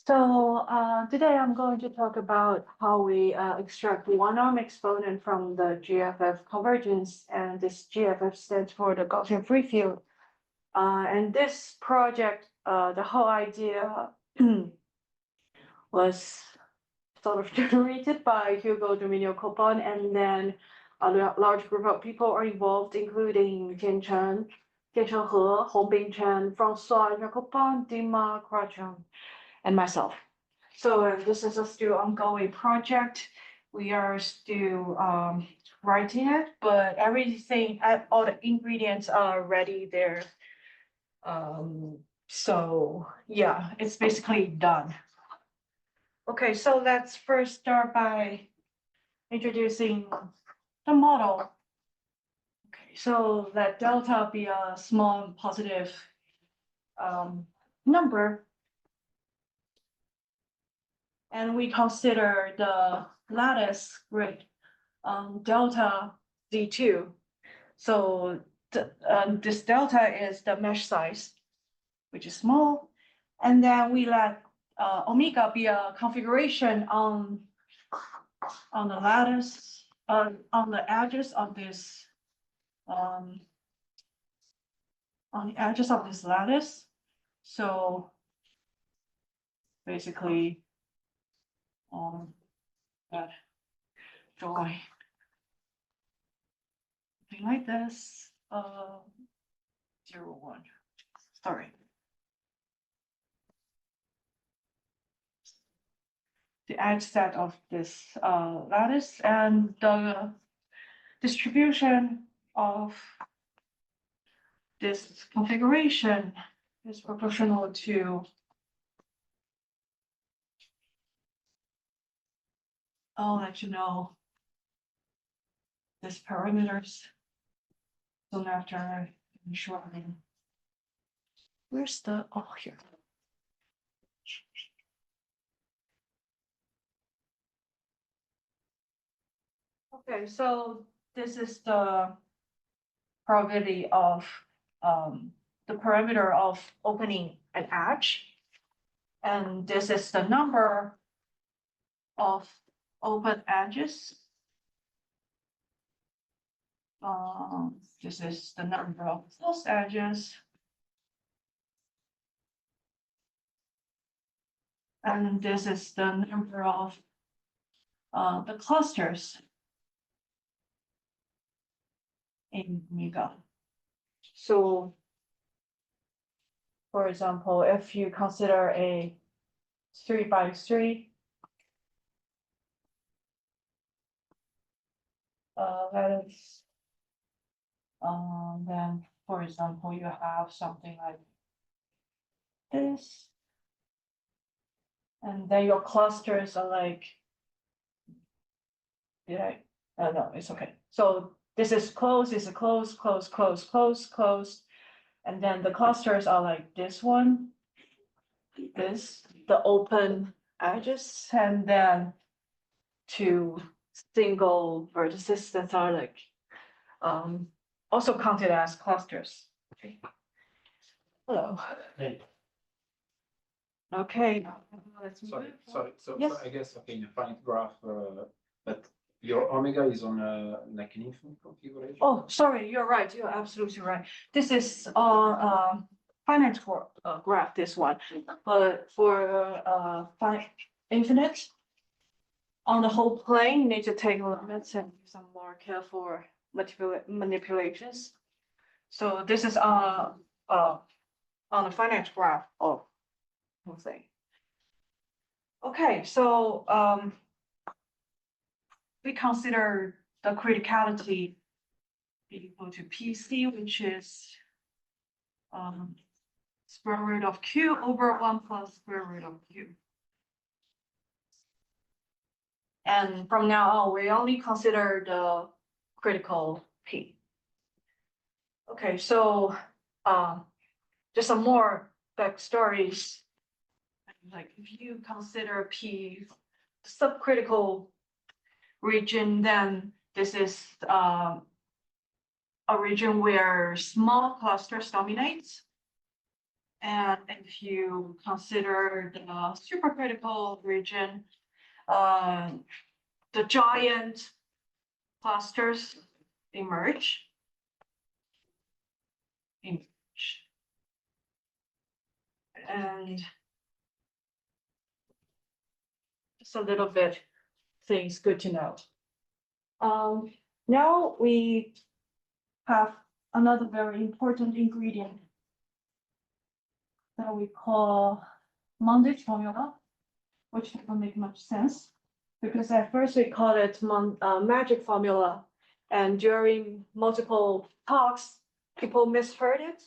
So today I'm going to talk about how we extract one-arm exponent from the GFF convergence, and this GFF stands for the Gaussian free field. And this project, the whole idea was sort of generated by Hugo Dominio Coupon, and then a large group of people are involved, including Tianchen He, Hongbin Chen, Francois Coupon, Dima Krachun, and myself. So this is a still ongoing project. We are still writing it, but everything, all the ingredients are ready there. So yeah, it's basically done. Okay, so let's first start by introducing the model. Okay, so let delta be a small positive number. And we consider the lattice grid delta Z2. So this delta is the mesh size, which is small. And then we let omega be a configuration on the lattice, on the edges of this, on the edges of this lattice. So basically, that drawing something like this, 0, 1, sorry. The edge set of this lattice, and the distribution of this configuration is proportional to I'll let you know these parameters soon after shortly. Where's the, oh, here. Okay, so this is the probability of the parameter of opening an edge. And this is the number of open edges. This is the number of closed edges. And this is the number of the clusters in omega. So, for example, if you consider a 3 by 3 lattice, then, for example, you have something like this, and then your clusters are like, no, it's okay. So this is closed, this is closed, closed, closed, closed, closed, and then the clusters are like this one, this, the open edges, and then two single vertices that are like also counted as clusters. Okay. Hello. Hey. Okay. Let's move. Sorry. So yes. I guess in a finite graph, but your omega is on like an infinite configuration. Oh, sorry, you're right. You're absolutely right. This is finite graph. This one, but for infinite on the whole plane, you need to take limits and do some more careful manipulations. So this is on a finite graph of whole thing. Okay, so we consider the criticality equal to PC, which is square root of Q over 1 plus square root of Q. And from now on, we only consider the critical P. Okay, so just some more backstories. Like if you consider P subcritical region, then this is a region where small clusters dominate. And if you consider the supercritical region, the giant clusters emerge. And just a little bit things good to know. Now we have another very important ingredient that we call Monday's formula, which doesn't make much sense because at first we called it magic formula, and during multiple talks, people misheard it.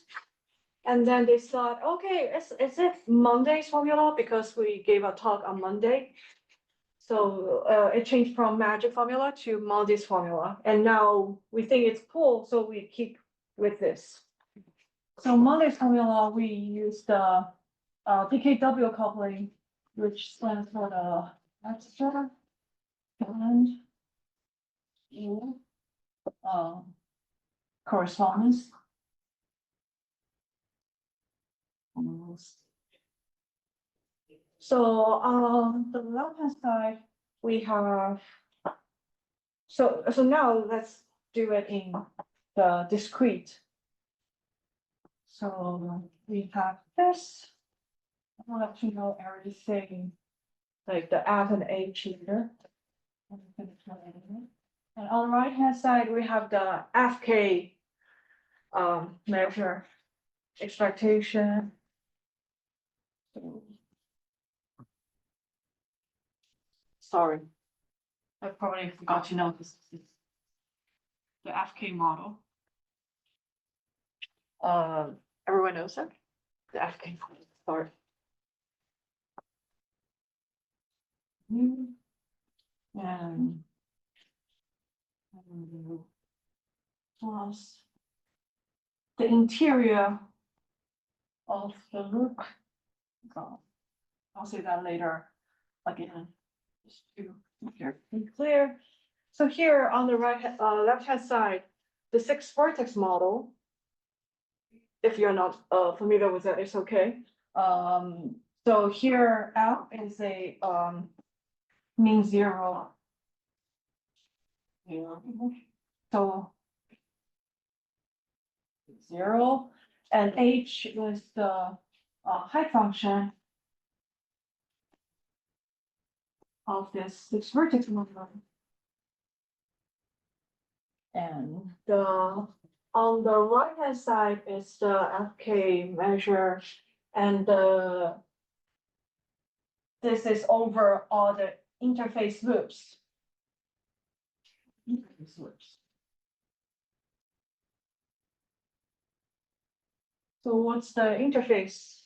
And then they thought, okay, is it Monday's formula because we gave a talk on Monday? So it changed from magic formula to Monday's formula. And now we think it's cool, so we keep with this. So Monday's formula, we use the PKW coupling, which stands for the extra and correspondence. So on the left-hand side, we have, so now let's do it in the discrete. So we have this. I don't have to know everything, like the F and H here. And on the right-hand side, we have the FK measure expectation. Sorry, I probably forgot to know this is the FK model. Everyone knows it? The FK model, sorry. And plus the interior of the loop. I'll say that later again, just to be clear. So here on the left-hand side, the 6-vertex model, if you're not familiar with that, it's okay. So here F is a mean zero. Yeah. So 0, and H is the height function of this 6-vertex model. And on the right-hand side is the FK measure, and this is over all the interface loops. So what's the interface?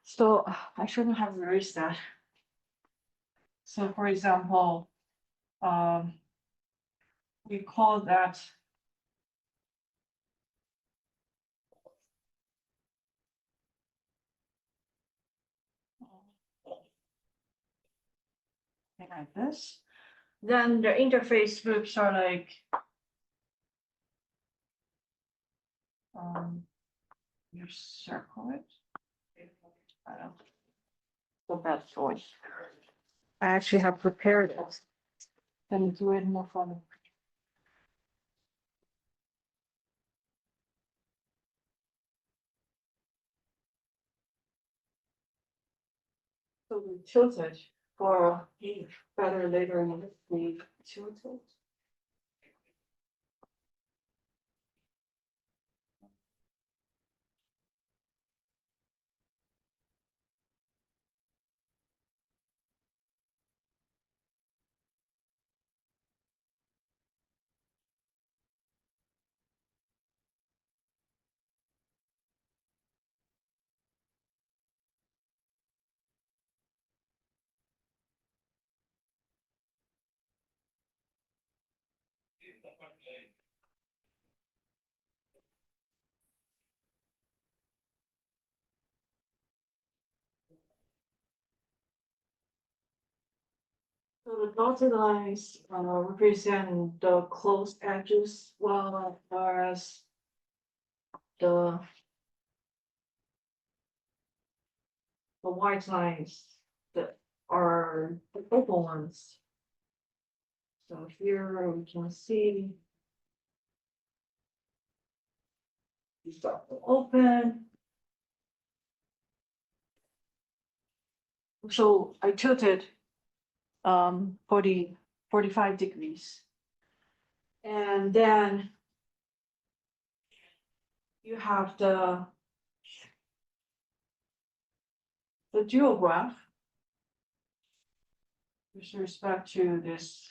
So I shouldn't have erased that. So for example, we call that like this. Then the interface loops are like you circle it. I don't know. The best choice. I actually have prepared it. Then do it more fun. So we tilt it for better later in we tilt it. So the dotted lines represent the closed edges, whereas the the white lines that are the open ones. So here we can see these are open. So I tilted 45 degrees. And then you have the dual graph with respect to this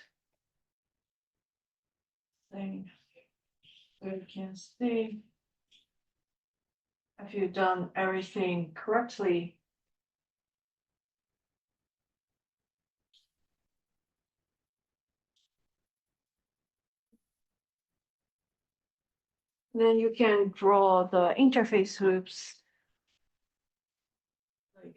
thing. So you can see if you've done everything correctly. Then you can draw the interface loops. Like,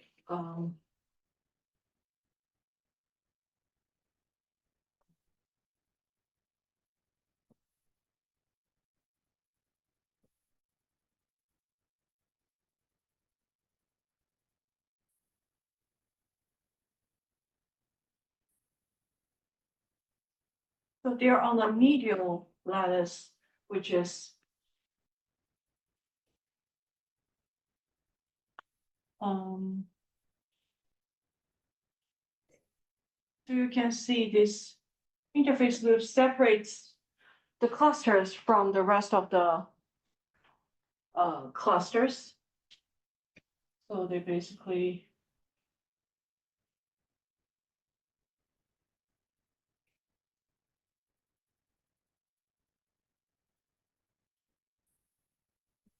so they're on the medial lattice, which is so you can see this interface loop separates the clusters from the rest of the clusters. So they basically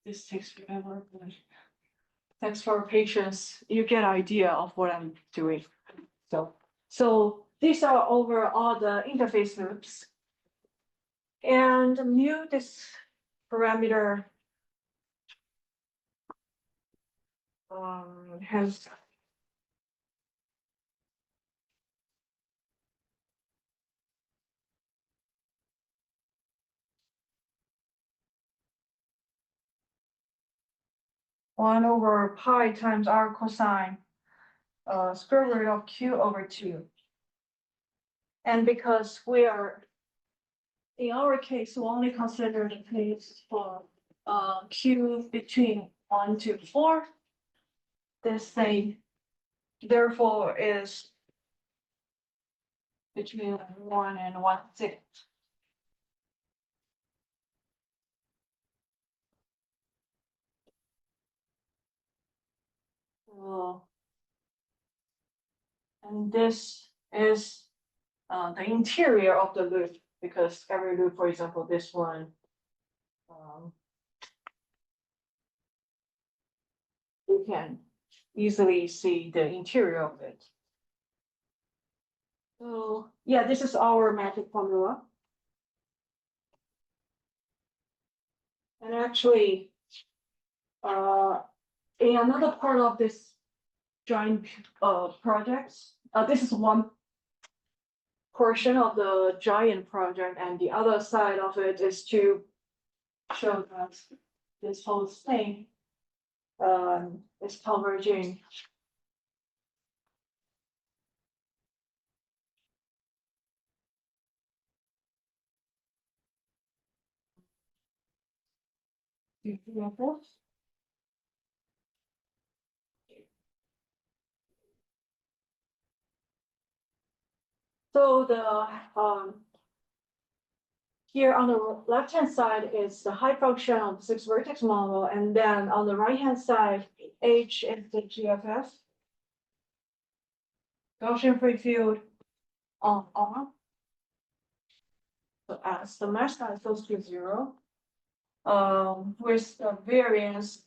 this takes forever, but thanks for your patience. You get idea of what I'm doing. So these are over all the interface loops. And mu, this parameter has one over pi times r cosine square root of q over 2. And because we are, in our case, we only consider the case for q between 1 to 4, this thing therefore is between 1 and 1/6. And this is the interior of the loop, because every loop, for example, this one, you can easily see the interior of it. So yeah, this is our magic formula. And actually, in another part of this giant projects, this is one portion of the giant project, and the other side of it is to show that this whole thing is converging. So the here on the left-hand side is the height function of the 6-vertex model, and then on the right-hand side, H is the GFF, Gaussian free field on R. So as the mesh size goes to 0, with the variance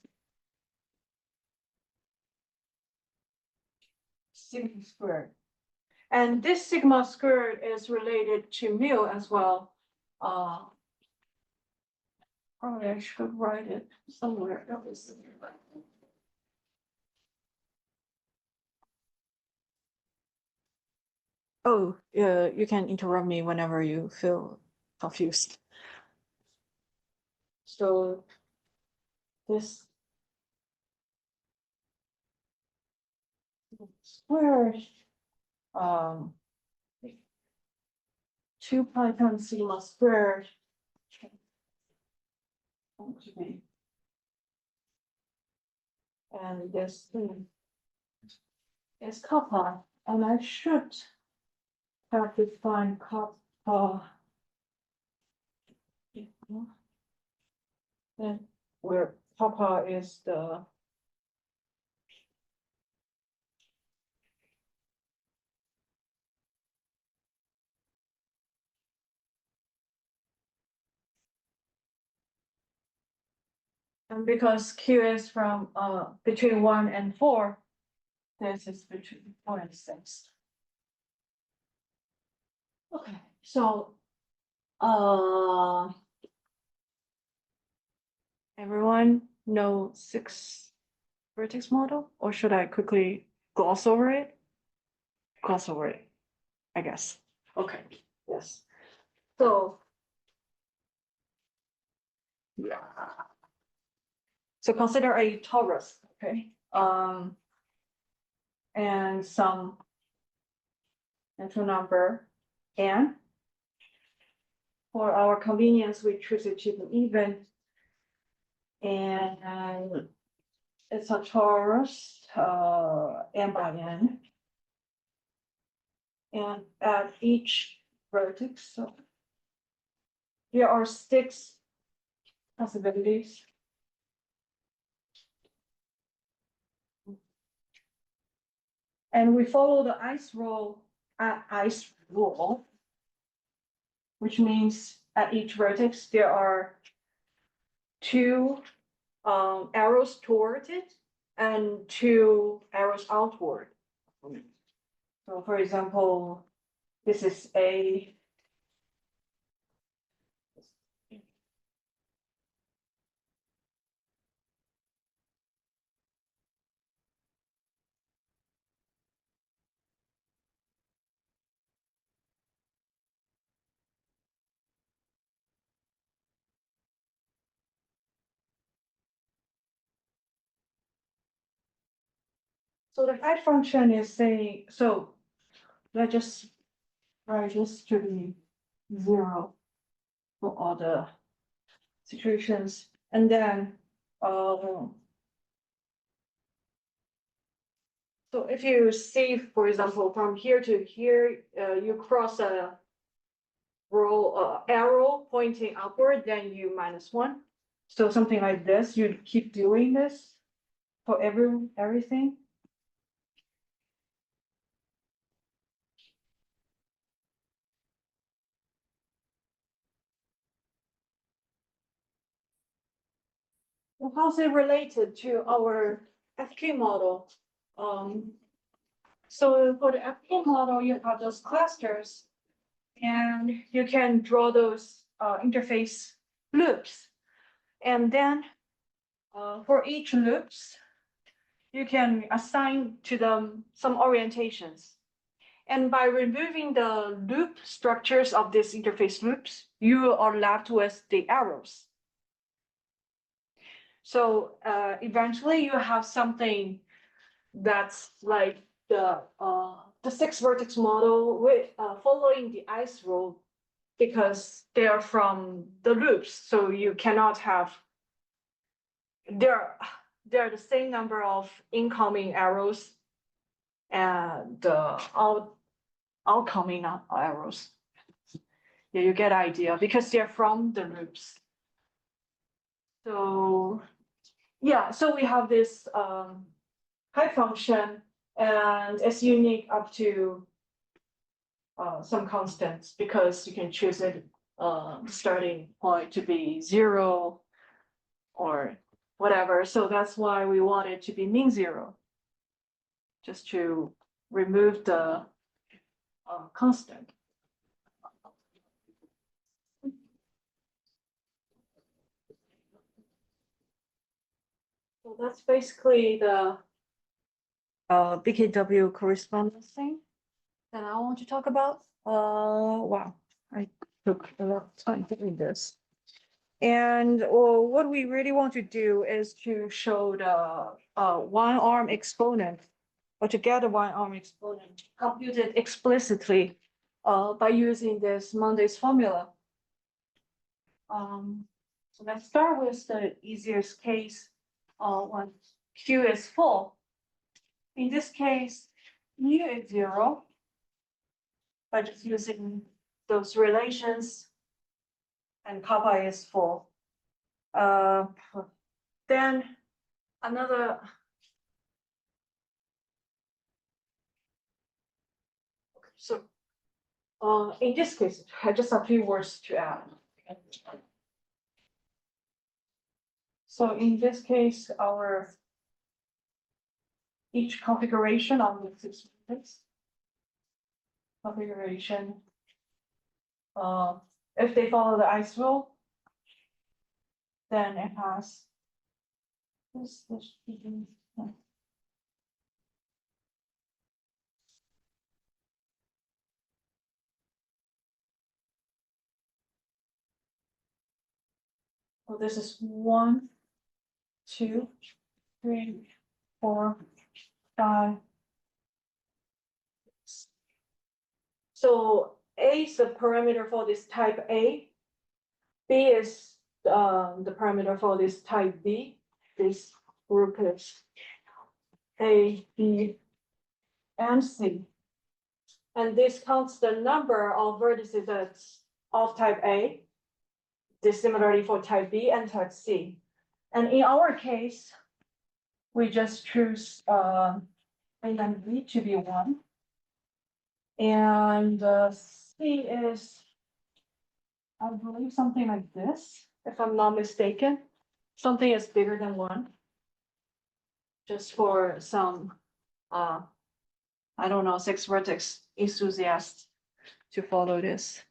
sigma squared. And this sigma squared is related to mu as well. Probably I should write it somewhere. Oh, you can interrupt me whenever you feel confused. So this squared, 2 pi times sigma squared. And this thing is kappa, and I should have defined kappa. And where kappa is the and because Q is from between 1 and 4, this is between 4 and 6. Okay, so everyone know 6 vertex model, or should I quickly gloss over it? Gloss over it, I guess. Okay, yes. So yeah. So consider a torus, okay? And some natural number n. For our convenience, we choose it to be even. And it's a torus, n by n. And at each vertex, so there are 6 possibilities. And we follow the ICE rule, which means at each vertex there are 2 arrows toward it and 2 arrows outward. So for example, this is a so the height function is saying, so let's just write this to be 0 for all the situations. And then, so if you see, for example, from here to here, you cross a arrow pointing upward, then you -1. So something like this, you keep doing this for everything. Well, how's it related to our FK model? So for the FK model, you have those clusters, and you can draw those interface loops. And then for each loops, you can assign to them some orientations. And by removing the loop structures of these interface loops, you are left with the arrows. So eventually you have something that's like the 6 vertex model with following the ICE rule, because they are from the loops. So you cannot have, they're the same number of incoming arrows and outcoming arrows. Yeah, you get idea, because they're from the loops. So yeah, so we have this height function, and it's unique up to some constants, because you can choose it starting point to be 0 or whatever. So that's why we want it to be mean 0, just to remove the constant. So that's basically the BKW correspondence thing that I want to talk about. Wow, I took a lot of time doing this. And what we really want to do is to show the one arm exponent or to get a one-arm exponent computed explicitly by using this Monday's formula. So let's start with the easiest case when Q is full. In this case, mu is 0 by just using those relations, and kappa is full. Then another. So, in this case, just a few words to add. So in this case, each configuration of the experiments, if they follow the ICE rule, then it has this. So this is 1, 2, 3, 4, 5. So A is the parameter for this type A. B is the parameter for this type B. This group is A, B, and C. And this counts the number of vertices that's of type A. This similarly for type B and type C. And in our case, we just choose A and B to be 1. And C is, I believe, something like this, if I'm not mistaken. Something is bigger than 1. Just for some, I don't know, 6 vertex enthusiasts to follow this.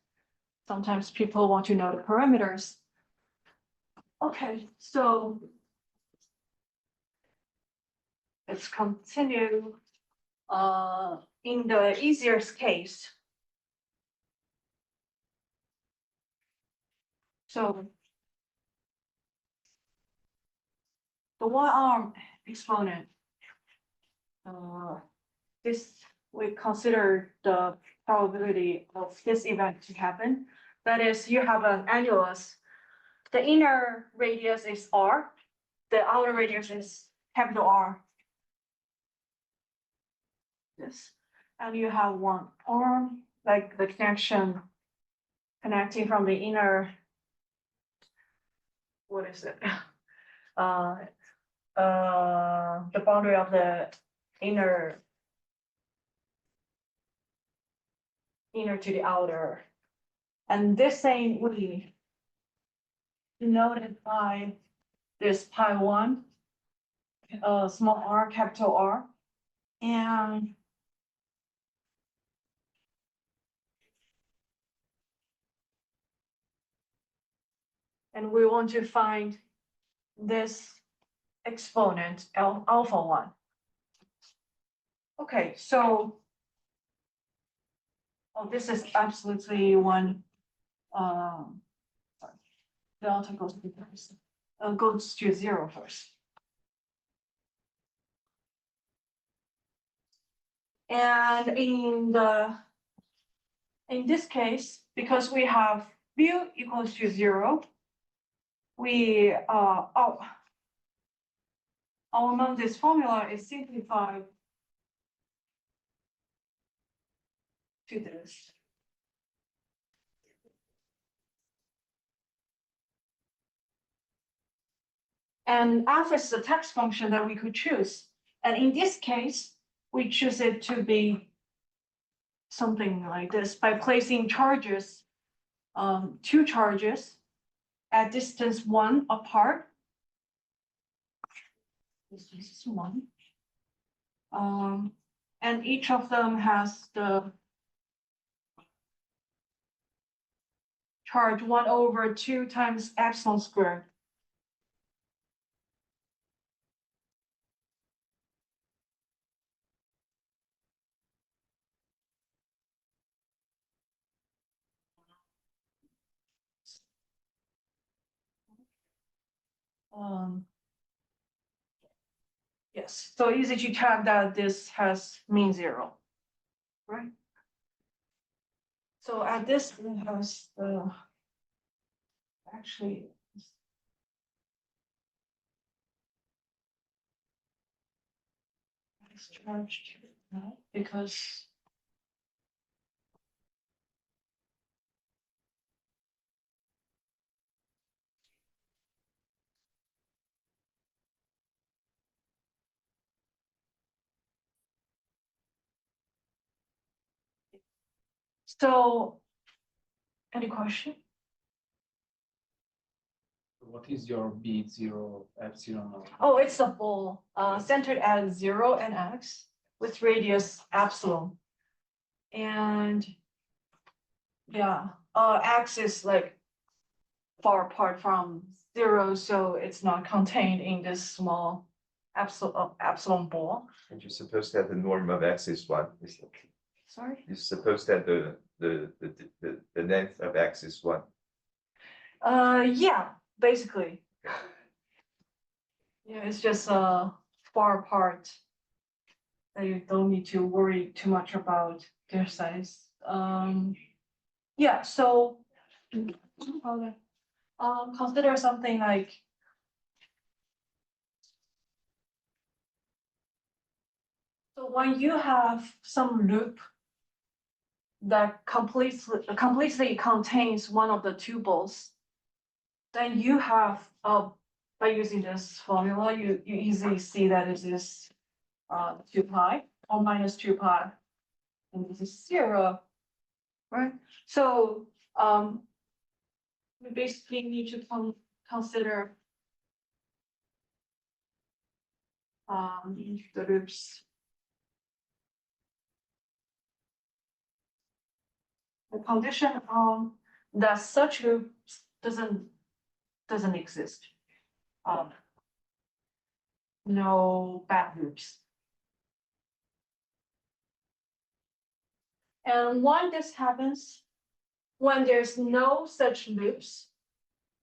Sometimes people want to know the parameters. Okay, so let's continue. In the easiest case, so the one-arm exponent, this we consider the probability of this event to happen. That is, you have an annulus. The inner radius is R. The outer radius is capital R. This, and you have one arm, like the connection connecting from the inner. What is it? The boundary of the inner to the outer, and this same we denoted by this pi 1, small r, capital R, and we want to find this exponent alpha 1. Okay, so this is absolutely one. Delta goes to 0 first. And in this case, because we have mu equals to 0, we our Monday's formula is simplified to this. And alpha is the text function that we could choose. And in this case, we choose it to be something like this by placing charges, 2 charges at distance 1 apart. This is 1. And each of them has the charge 1/2 times epsilon squared. Yes, so easy to tell that this has mean zero, right? So at this, it has the, actually. It's charged, no, because. So, any question? What is your B zero epsilon? Oh, it's a ball, centered at 0 and x with radius epsilon. And yeah, x is like far apart from 0, so it's not contained in this small epsilon ball. And you're supposed that the norm of x is what? Sorry? You're supposed that the length of x is what? Yeah, basically. Yeah, it's just far apart. You don't need to worry too much about their size. Yeah, so consider something like so when you have some loop that completely contains one of the two balls, then you have by using this formula, you easily see that it is 2 pi or minus 2 pi, and this is 0, right? So we basically need to consider the loops. The condition that such loops doesn't exist. No bad loops. And when this happens, when there's no such loops,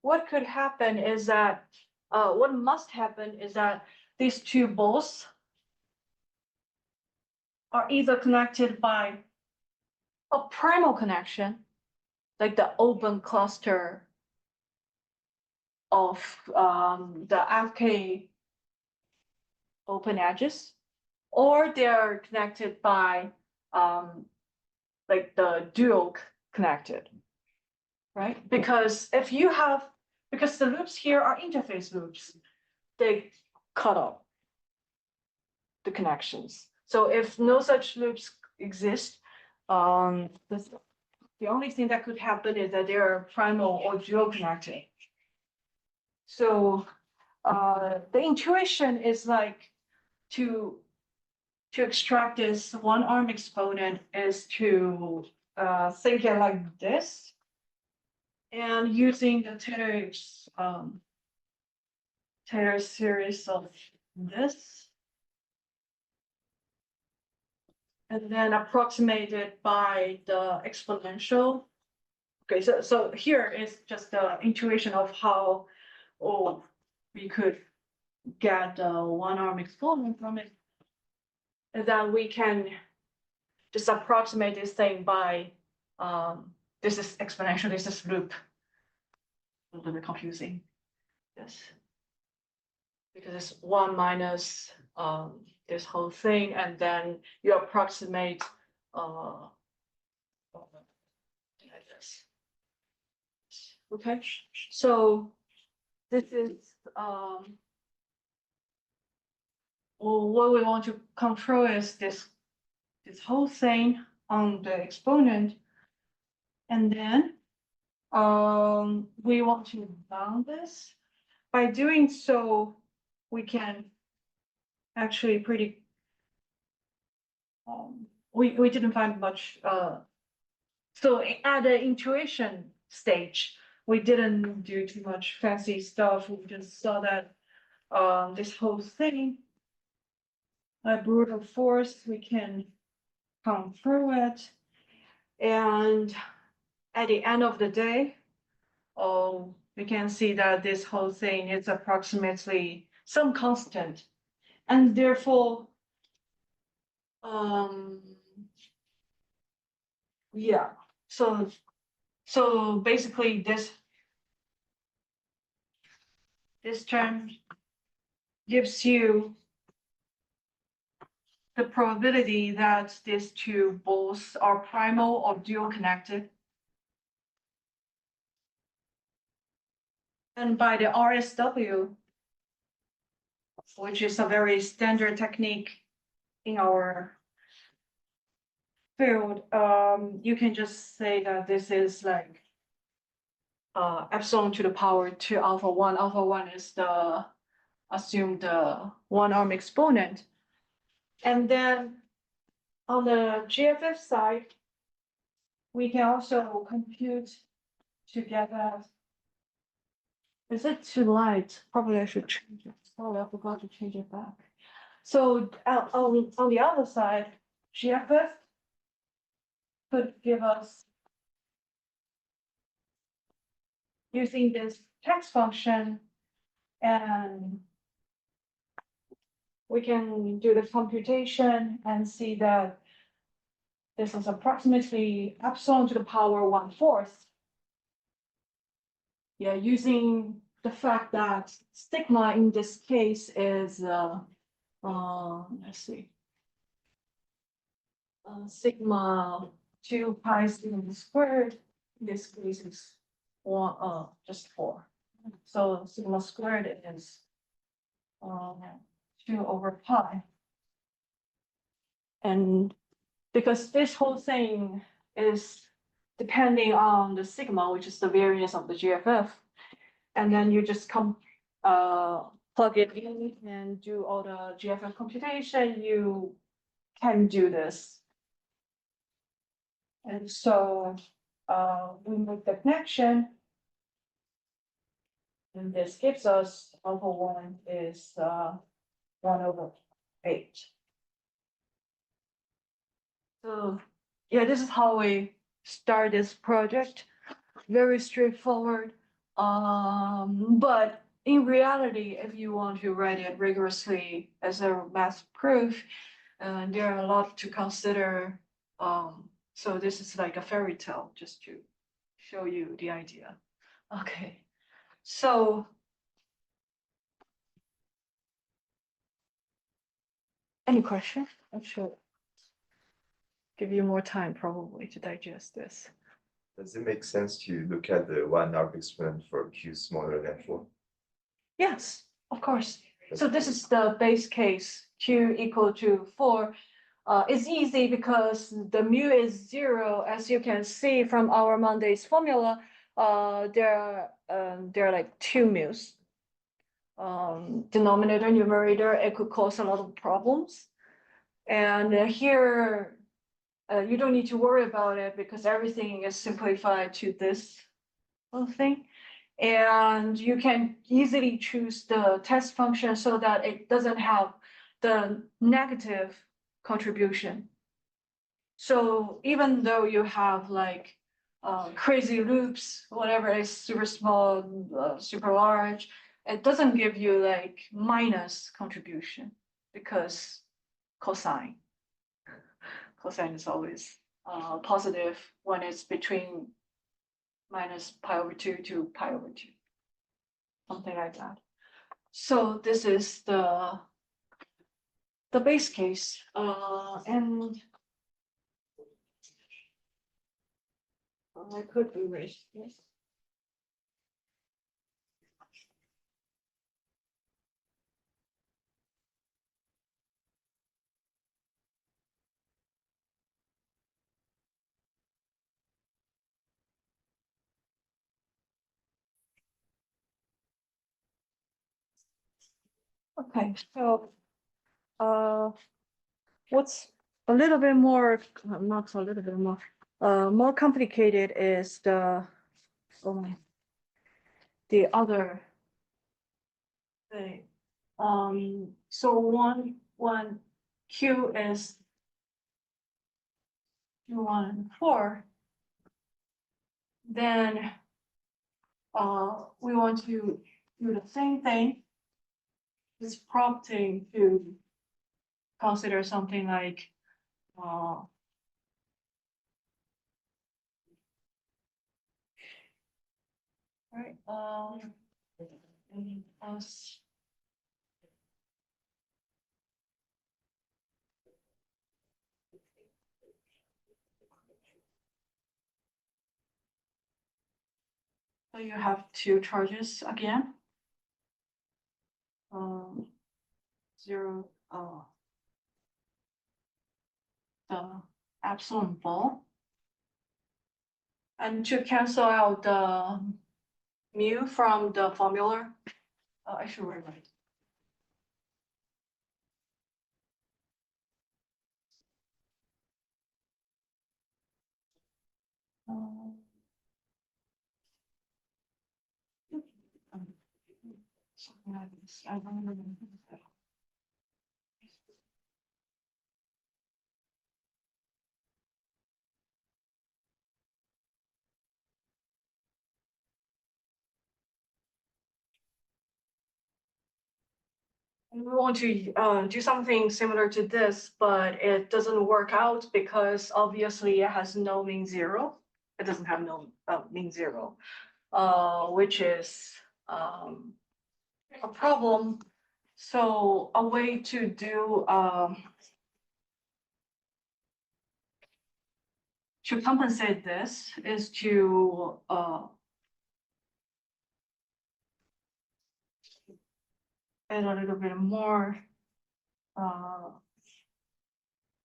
what could happen is that what must happen is that these two balls are either connected by a primal connection, like the open cluster of the FK open edges, or they're connected by like the dual connected, right? Because if you have, because the loops here are interface loops, they cut off the connections. So if no such loops exist, the only thing that could happen is that they are primal or dual connected. So the intuition is like to extract this one arm exponent is to think it like this, and using the Taylor series of this, and then approximate it by the exponential. Okay, so here is just the intuition of how we could get one arm exponent from it, and then we can just approximate this thing by this is exponential, this is loop. A little bit confusing. Yes. Because it's 1 minus this whole thing, and then you approximate like this. Okay, so this is what we want to control is this whole thing on the exponent, and then we want to bound this. By doing so, we can actually pretty we didn't find much so at the intuition stage, we didn't do too much fancy stuff. We just saw that this whole thing by brute force, we can control it, and at the end of the day, we can see that this whole thing is approximately some constant and therefore, yeah, so basically this term gives you the probability that these two both are primal or dual connected. And by the RSW, which is a very standard technique in our field, you can just say that this is like epsilon to the power 2 alpha 1. Alpha 1 is the assumed one-arm exponent. And then on the GFF side, we can also compute together. Is it too light? Probably I should change it. Sorry, I forgot to change it back. So on the other side, GFF could give us, using this text function, and we can do the computation and see that this is approximately epsilon to the power 1/4. Yeah, using the fact that sigma in this case is, let's see, sigma 2 pi sigma squared. In this case is one, just 4. So sigma squared is 2 over pi. And because this whole thing is depending on the sigma, which is the variance of the GFF, and then you just plug it in and do all the GFF computation, you can do this. And so we make the connection, and this gives us alpha 1 is 1/8. So yeah, this is how we start this project. Very straightforward. But in reality, if you want to write it rigorously as a math proof, there are a lot to consider. So this is like a fairy tale, just to show you the idea. Okay, so any question? I should give you more time probably to digest this. Does it make sense to look at the one-arm exponent for Q smaller than 4? Yes, of course. So this is the base case, Q equal to 4. It's easy because the mu is 0, as you can see from our Monday's formula. There are like 2 mu's. Denominator, numerator, it could cause a lot of problems. And here, you don't need to worry about it because everything is simplified to this little thing. And you can easily choose the test function so that it doesn't have the negative contribution. So even though you have like crazy loops, whatever is super small, super large, it doesn't give you like minus contribution because cosine is always positive when it's between minus pi over 2 to pi over 2, something like that. So this is the base case, and I could erase this. Okay, so what's a little bit more, not a little bit more complicated is the other thing. So one Q is 2, 1, and 4. Then we want to do the same thing it's prompting to consider something like, right, plus. So you have two charges again. Zero, the epsilon ball. And to cancel out the mu from the formula, I should rewrite. Something like this. I don't remember. And we want to do something similar to this, but it doesn't work out because obviously it has no mean zero. It doesn't have no mean zero, which is a problem. So a way to do to compensate this is to add a little bit more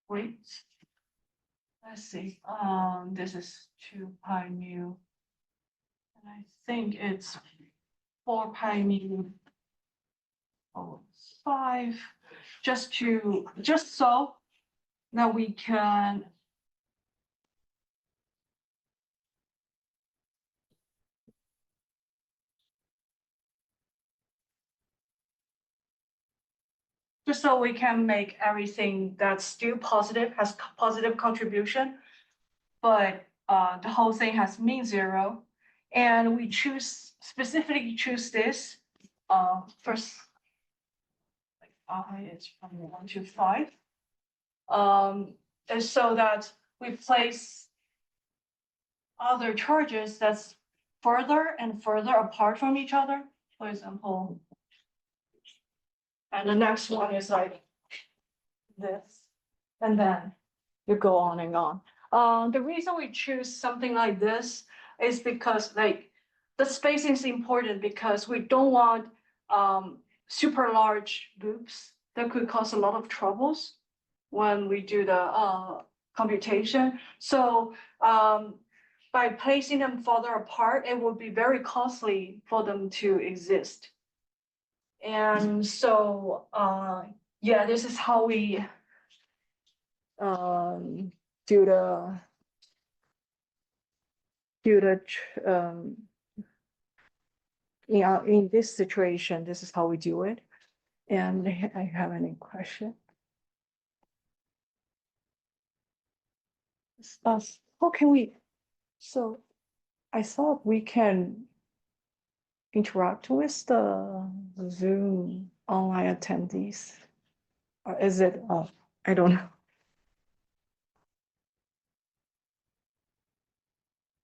weight. Let's see, this is 2 pi mu. And I think it's 4 pi mu. Oh, 5, just so that we can make everything that's still positive, has positive contribution, but the whole thing has mean zero. And we specifically choose this first, like I is from 1 to 5. And so that we place other charges that's further and further apart from each other. For example, and the next one is like this, and then you go on and on. The reason we choose something like this is because like the spacing is important because we don't want super large loops that could cause a lot of troubles when we do the computation. So by placing them further apart, it would be very costly for them to exist. And so, yeah, this is how we do the in this situation, this is how we do it. And I have any question? How can we? So I thought we can interact with the Zoom online attendees. Or is it, I don't know.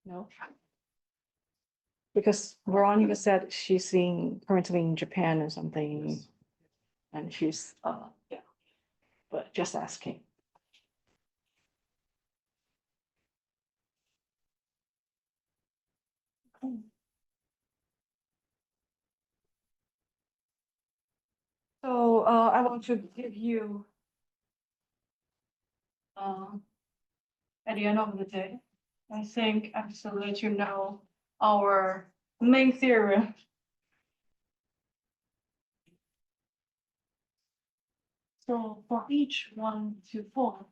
No. Because Veronica said she's currently in Japan or something. And she's, yeah, but just asking. Okay. So I want to give you at the end of the day, I think I have to let you know our main theorem. So for each 1 to 4,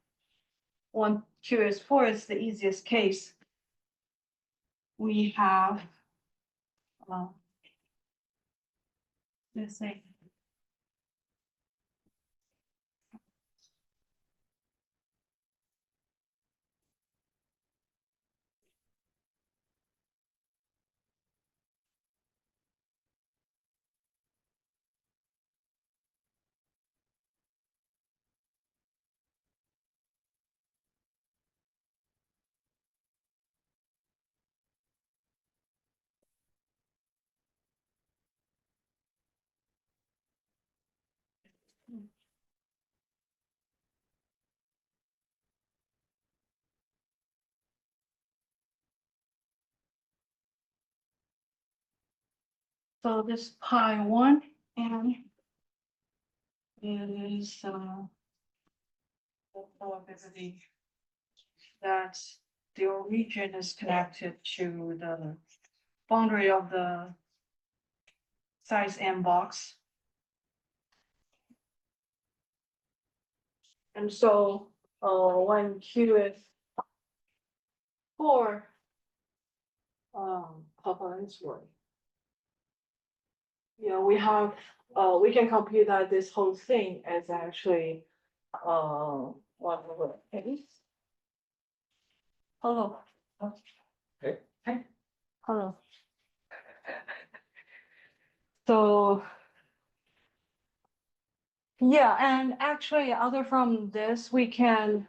1, 2 is 4 is the easiest case. We have let's say So this pi1 and it is the probability that the origin is connected to the boundary of the size n box. And so when Q is 4, Papa is 1. Yeah, we can compute that this whole thing is actually 1/8. Hello. Hey. Hey. Hello. So yeah, and actually other from this, we can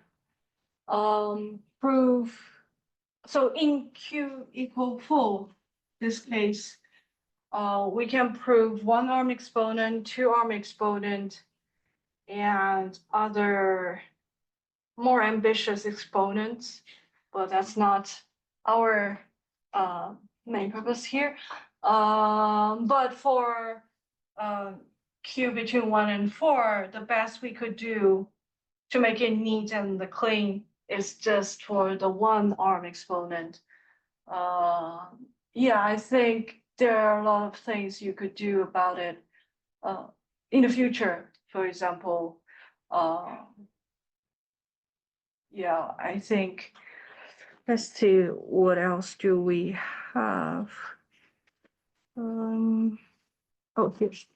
prove, so in Q equal 4, this case, we can prove 1-arm exponent, 2-arm exponent, and other more ambitious exponents, but that's not our main purpose here. But for Q between 1 and 4, the best we could do to make it neat and the clean is just for the 1-arm exponent. Yeah, I think there are a lot of things you could do about it in the future. For example, yeah, I think, let's see, what else do we have? Oh, here's.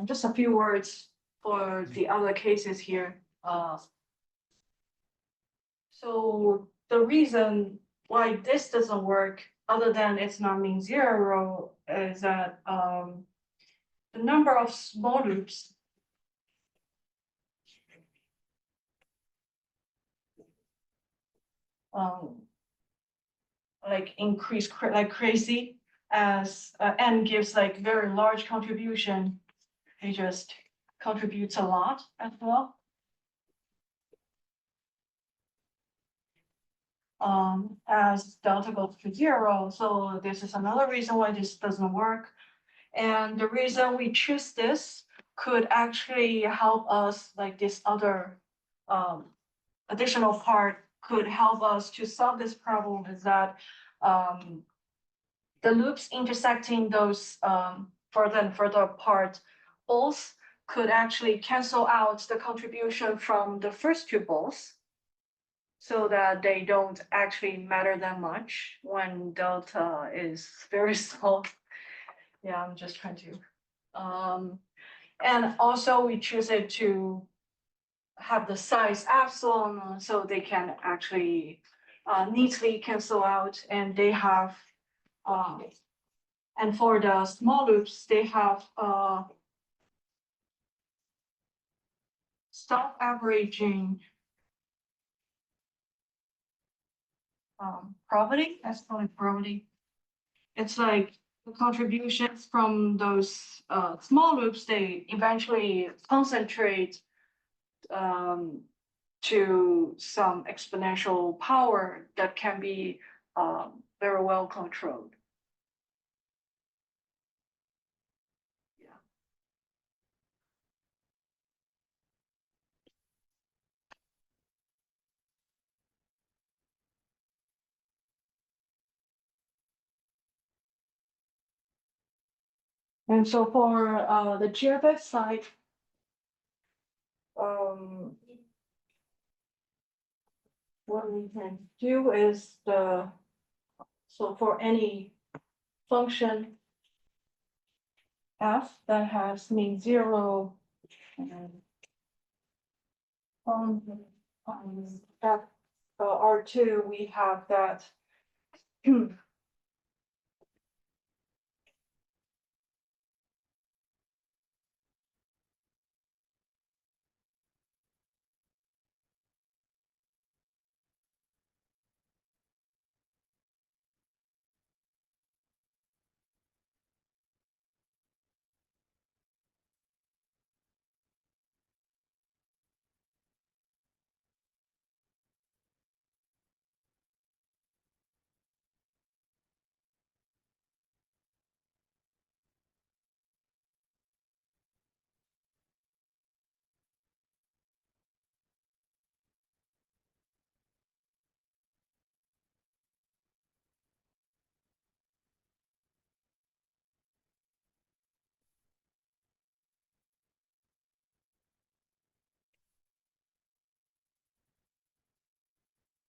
Just a few words for the other cases here. So the reason why this doesn't work, other than it's not mean zero, is that the number of small loops like increase like crazy as n gives like very large contribution. It just contributes a lot as well. As delta goes to 0. So this is another reason why this doesn't work. And the reason we choose this could actually help us, like this other additional part could help us to solve this problem, is that the loops intersecting those further and further apart balls could actually cancel out the contribution from the first 2 balls, so that they don't actually matter that much when delta is very small. Yeah, I'm just trying to. And also we choose it to have the size epsilon, so they can actually neatly cancel out, and they have, and for the small loops, they have self-averaging property. Let's call it property. It's like the contributions from those small loops, they eventually concentrate to some exponential power that can be very well controlled. Yeah. And so for the GFF side, what we can do is so for any function f that has mean 0 and that R2, we have that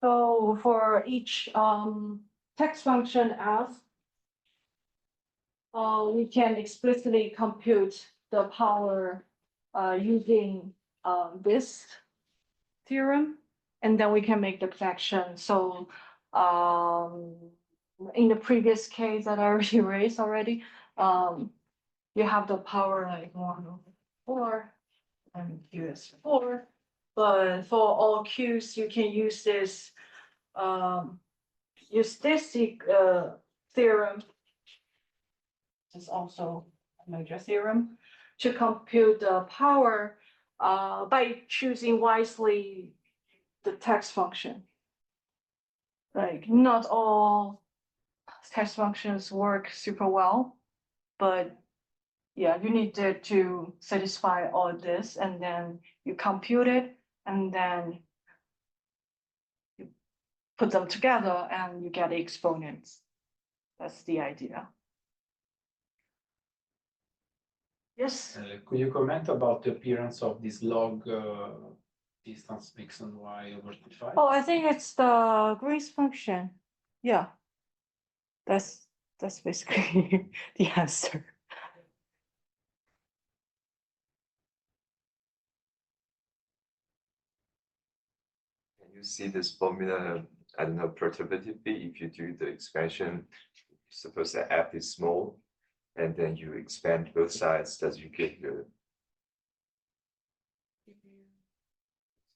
So for each text function f, we can explicitly compute the power using this theorem, and then we can make the projection. So in the previous case that I already raised already, you have the power like 1/4 and Q is 4. But for all Q's, you can use this theorem. This is also a major theorem to compute the power by choosing wisely the text function. Like not all text functions work super well, but yeah, you need to satisfy all this, and then you compute it, and then you put them together and you get the exponents. That's the idea. Yes. Could you comment about the appearance of this log distance x and y over T5? Oh, I think it's the Green's function. Yeah. That's basically the answer. Can you see this formula, I don't know, perturbatively, if you do the expansion, suppose that f is small, and then you expand both sides, does you get the,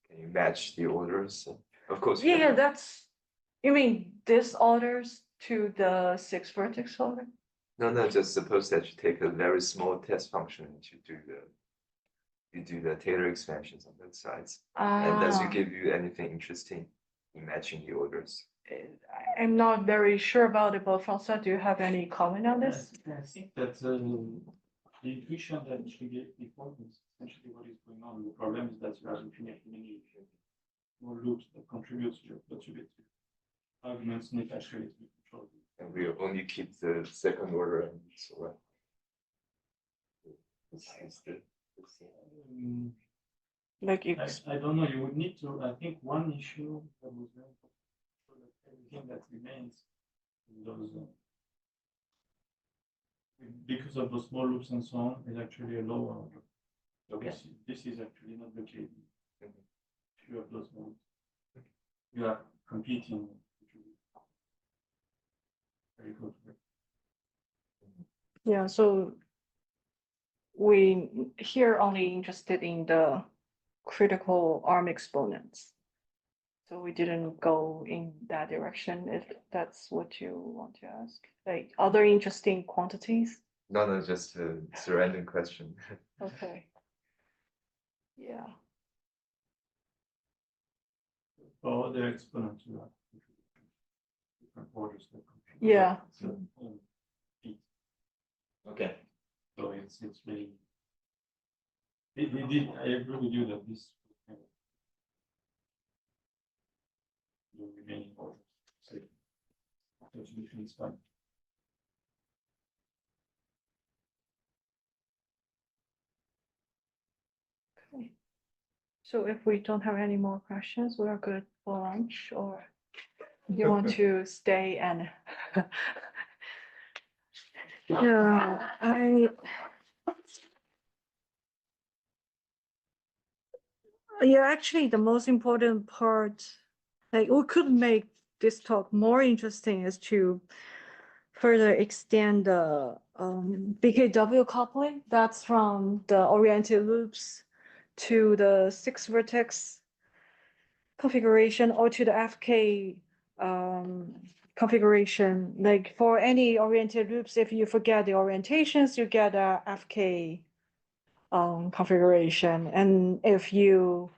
can you match the orders? Of course. Yeah, that's, you mean this orders to the 6 vertex order? No, just suppose that you take a very small test function and you do the Taylor expansions on both sides. And does it give you anything interesting in matching the orders? I'm not very sure about it, but François, do you have any comment on this? I think that the intuition that we gave before is essentially what is going on. The problem is that you have infinitely many more loops that contribute to your perturbative arguments and actually to control. And we only keep the second order and so on. Like I don't know, you would need to, I think one issue that was very important, that everything that remains in those, because of the small loops and so on, is actually a lower order. Okay. This is actually not the case. Few of those modes. You are competing. Very good. Yeah, so we here only interested in the critical arm exponents. So we didn't go in that direction, if that's what you want to ask. Like other interesting quantities? No, just a random question. Okay. Yeah. Or the exponent, you have different orders. Yeah. So, Okay. so it's really. I agree with you that this. The remaining orders. So, contribution is fine. Okay. So if we don't have any more questions, we are good for lunch, or you want to stay and yeah, actually the most important part, like we could make this talk more interesting, is to further extend the BKW coupling. That's from the oriented loops to the 6 vertex configuration, or to the FK configuration. Like for any oriented loops, if you forget the orientations, you get a FK configuration, and if you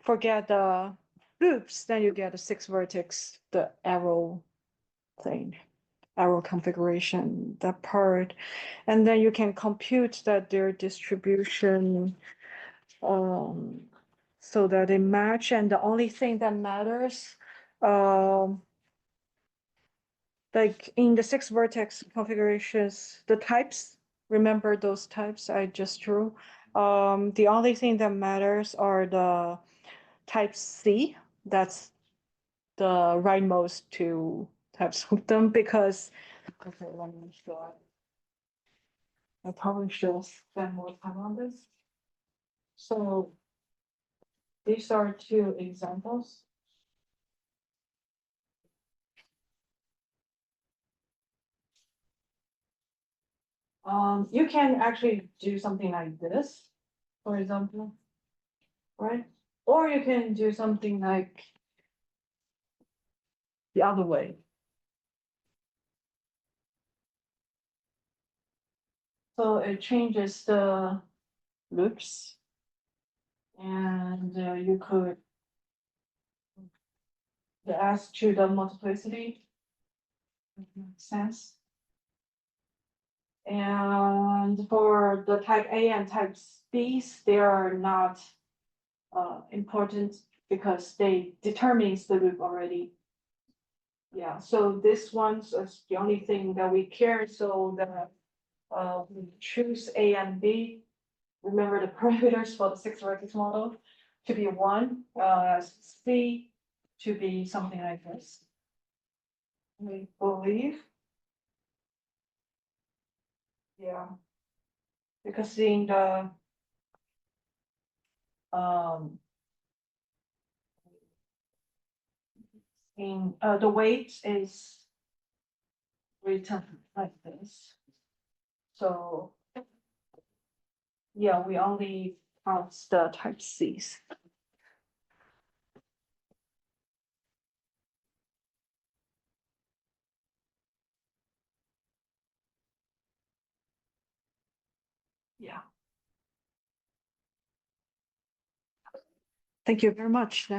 forget the loops, then you get a 6 vertex, the arrow thing, arrow configuration, that part, and then you can compute that their distribution so that they match, and the only thing that matters, like in the 6 vertex configurations, the types, remember those types I just drew, the only thing that matters are the type C, that's the rightmost two types of them because, okay, let me show. I probably should spend more time on this. So these are two examples. You can actually do something like this, for example, right? Or you can do something like the other way. So it changes the loops. And you could add to the multiplicity. Makes sense. And for the type A and type B's, they are not important because they determines the loop already. Yeah, so this one's is the only thing that we care, so that we choose A and B. Remember the parameters for the 6-vertex model to be 1, C to be something like this. I believe. Yeah. Because in the the weight is written like this. So yeah, we only count the type C's. Yeah. Thank you very much.